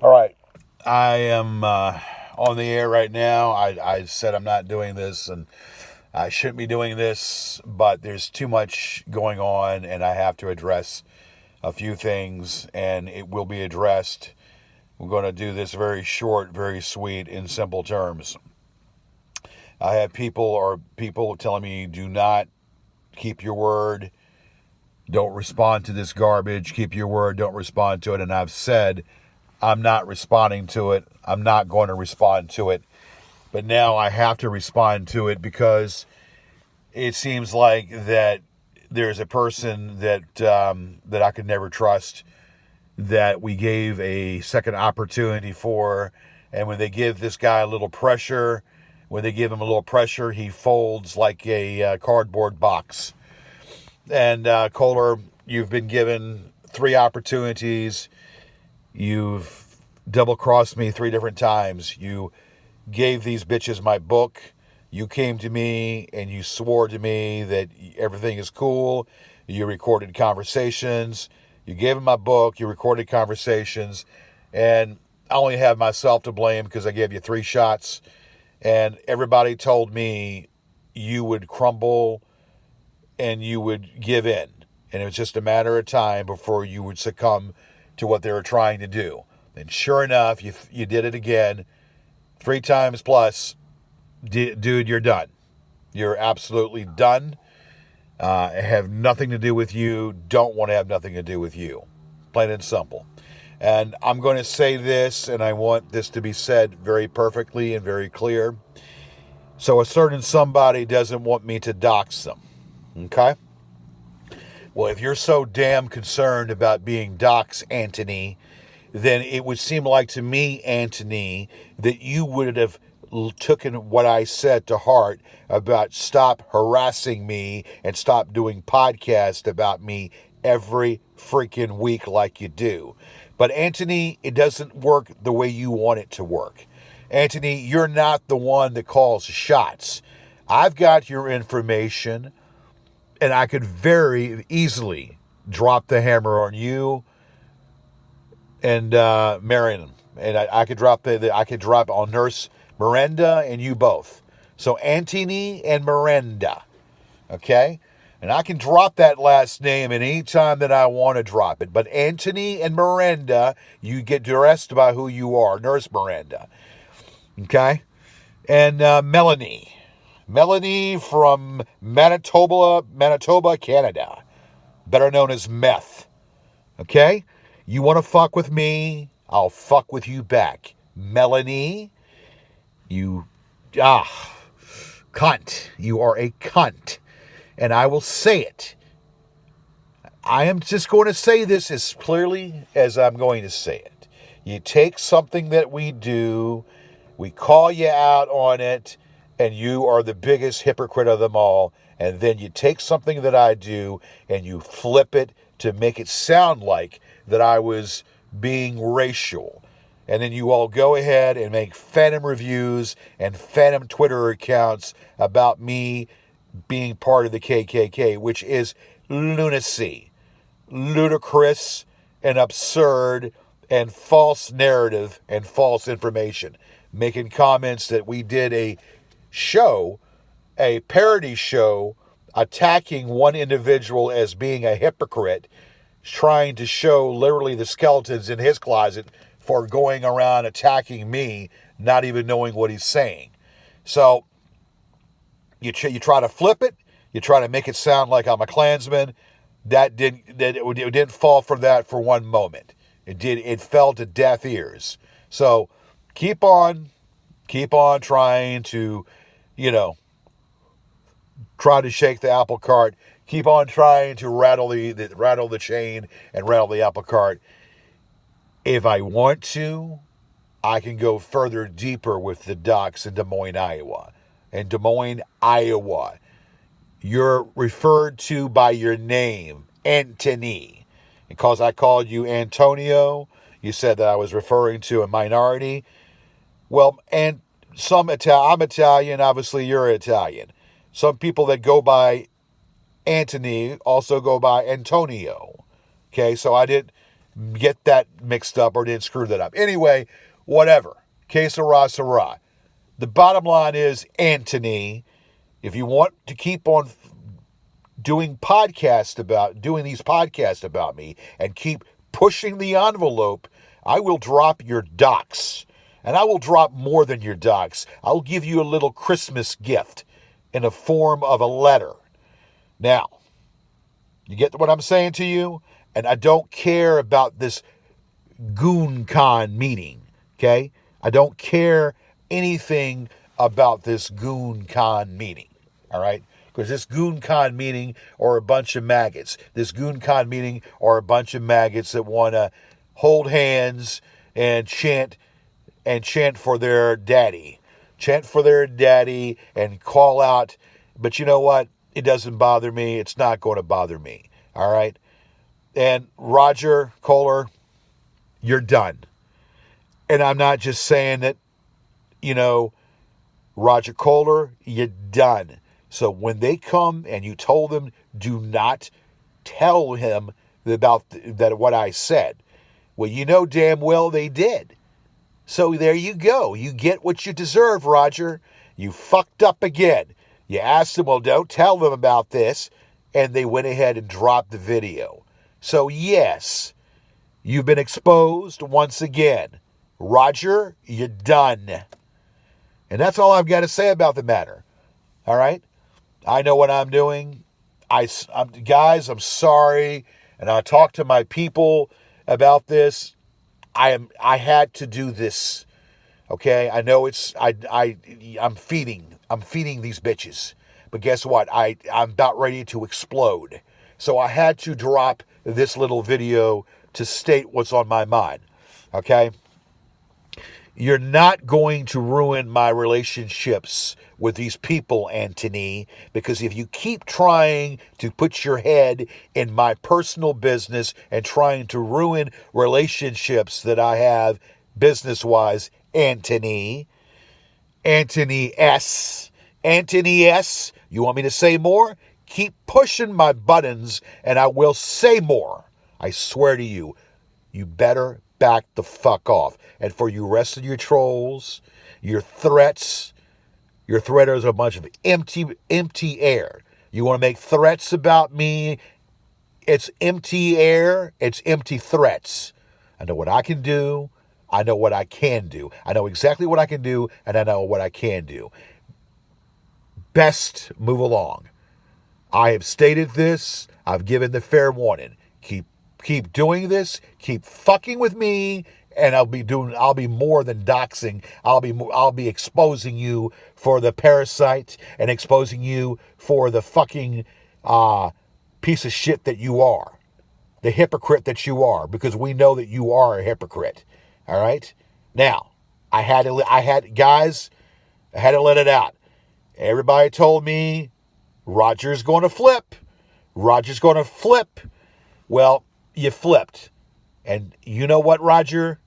All right. I am on the air right now. I said I'm not doing this and I shouldn't be doing this, but there's too much going on and I have to address a few things and it will be addressed. We're going to do this very short, very sweet, in simple terms. I have people telling me, do not keep your word. Don't respond to this garbage. Keep your word. Don't respond to it. And I've said, I'm not responding to it. I'm not going to respond to it. But now I have to respond to it because it seems like that there's a person that I could never trust, that we gave a second opportunity for. And when they give this guy a little pressure, he folds like a cardboard box. And Kohler, you've been given 3 opportunities. You've double-crossed me 3 different times. You gave these bitches my book. You came to me and you swore to me that everything is cool. You recorded conversations. You gave them my book. You recorded conversations. And I only have myself to blame because I gave you 3 shots. And everybody told me you would crumble and you would give in. And it was just a matter of time before you would succumb to what they were trying to do. And sure enough, you did it again. 3 times plus. Dude, you're done. You're absolutely done. I have nothing to do with you. Don't want to have nothing to do with you. Plain and simple. And I'm going to say this, and I want this to be said very perfectly and very clear. So a certain somebody doesn't want me to dox them. Okay? Well, if you're so damn concerned about being doxed, Anthony, then it would seem like to me, Anthony, that you would have taken what I said to heart about stop harassing me and stop doing podcasts about me every freaking week like you do. But Anthony, it doesn't work the way you want it to work. Anthony, you're not the one that calls the shots. I've got your information, and I could very easily drop the hammer on you and Marion, and I could drop I could drop on Nurse Miranda and you both. So Antony and Miranda, okay, and I can drop that last name at any time that I want to drop it. But Antony and Miranda, you get dressed by who you are, Nurse Miranda, okay, and Melanie from Manitoba, Canada, better known as Meth. Okay? You want to fuck with me? I'll fuck with you back. Melanie, you, cunt. You are a cunt. And I will say it. I am just going to say this as clearly as I'm going to say it. You take something that we do, we call you out on it, and you are the biggest hypocrite of them all. And then you take something that I do and you flip it to make it sound like that I was being racial. And then you all go ahead and make phantom reviews and phantom Twitter accounts about me being part of the KKK, which is lunacy, ludicrous and absurd and false narrative and false information. Making comments that we did a show, a parody show, attacking one individual as being a hypocrite, trying to show literally the skeletons in his closet for going around attacking me, not even knowing what he's saying. So you try to flip it, you try to make it sound like I'm a Klansman. It didn't fall for that for one moment. It fell to deaf ears. So keep on trying to, try to shake the apple cart. Keep on trying to rattle the chain and rattle the apple cart. If I want to, I can go further deeper with the docs in Des Moines, Iowa. In Des Moines, Iowa, you're referred to by your name, Anthony. Because I called you Antonio, you said that I was referring to a minority. Well, and I'm Italian, obviously you're Italian. Some people that go by Anthony also go by Antonio. Okay, so I did, get that mixed up or didn't screw that up. Anyway, whatever. Que sera, sera. The bottom line is, Anthony, if you want to keep on doing these podcasts about me and keep pushing the envelope, I will drop your docs. And I will drop more than your docs. I'll give you a little Christmas gift in the form of a letter. Now, you get what I'm saying to you? And I don't care about this GoonCon meeting, okay? I don't care anything about this GoonCon meeting, all right? Because this GoonCon meeting are a bunch of maggots. This GoonCon meeting are a bunch of maggots that want to hold hands and chant for their daddy. Chant for their daddy and call out. But you know what? It doesn't bother me. It's not going to bother me, all right? And Roger Kohler, you're done. And I'm not just saying that, Roger Kohler, you're done. So when they come and you told them, do not tell him about that what I said. Well, you know damn well they did. So there you go. You get what you deserve, Roger. You fucked up again. You asked them, well, don't tell them about this. And they went ahead and dropped the video. So yes, you've been exposed once again. Roger, you're done. And that's all I've got to say about the matter. All right? I know what I'm doing. Guys, I'm sorry. And I talked to my people about this. I had to do this. Okay? I know I'm feeding these bitches. But guess what? I'm about ready to explode. So I had to drop this little video to state what's on my mind. Okay? You're not going to ruin my relationships with these people, Anthony, because if you keep trying to put your head in my personal business and trying to ruin relationships that I have business-wise, Anthony S., you want me to say more? Keep pushing my buttons and I will say more. I swear to you, you better back the fuck off. And for you rest of your trolls, your threats, your threaters are a bunch of empty air. You want to make threats about me? It's empty air. It's empty threats. I know what I can do. I know what I can do. I know exactly what I can do, and I know what I can do. Best move along. I have stated this. I've given the fair warning. Keep doing this. Keep fucking with me, and I'll be more than doxing. I'll be exposing you for the parasite and exposing you for the fucking piece of shit that you are, the hypocrite that you are, because we know that you are a hypocrite. All right. Now, I had to let it out. Everybody told me Roger's going to flip. Roger's going to flip. Well, you flipped. And you know what, Roger?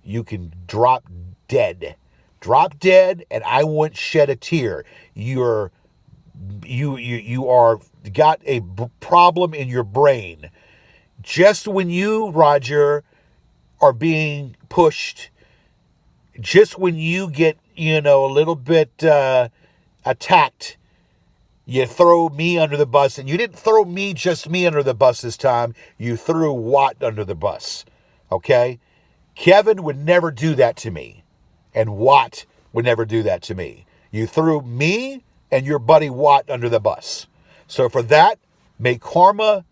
You can drop dead. Drop dead, and I wouldn't shed a tear. You are got a problem in your brain. Just when you, Roger, are being pushed, just when you get, a little bit attacked, you throw me under the bus. And you didn't throw just me under the bus this time. You threw Watt under the bus. Okay? Kevin would never do that to me. And Watt would never do that to me. You threw me and your buddy Watt under the bus. So for that, may karma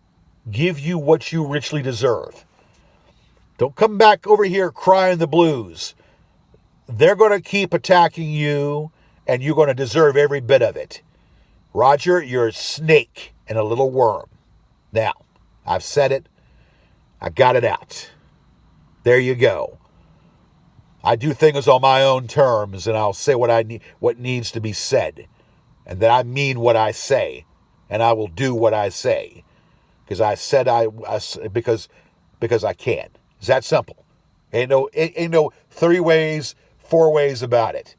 give you what you richly deserve. Don't come back over here crying the blues. They're going to keep attacking you, and you're going to deserve every bit of it. Roger, you're a snake and a little worm. Now, I've said it. I got it out. There you go. I do things on my own terms, and I'll say what needs to be said, and that I mean what I say, and I will do what I say, because I said because I can. It's that simple. Ain't no 3 ways, 4 ways about it.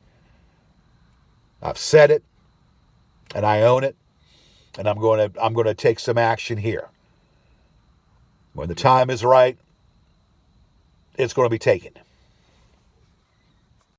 I've said it, and I own it, and I'm going to take some action here. When the time is right, it's going to be taken.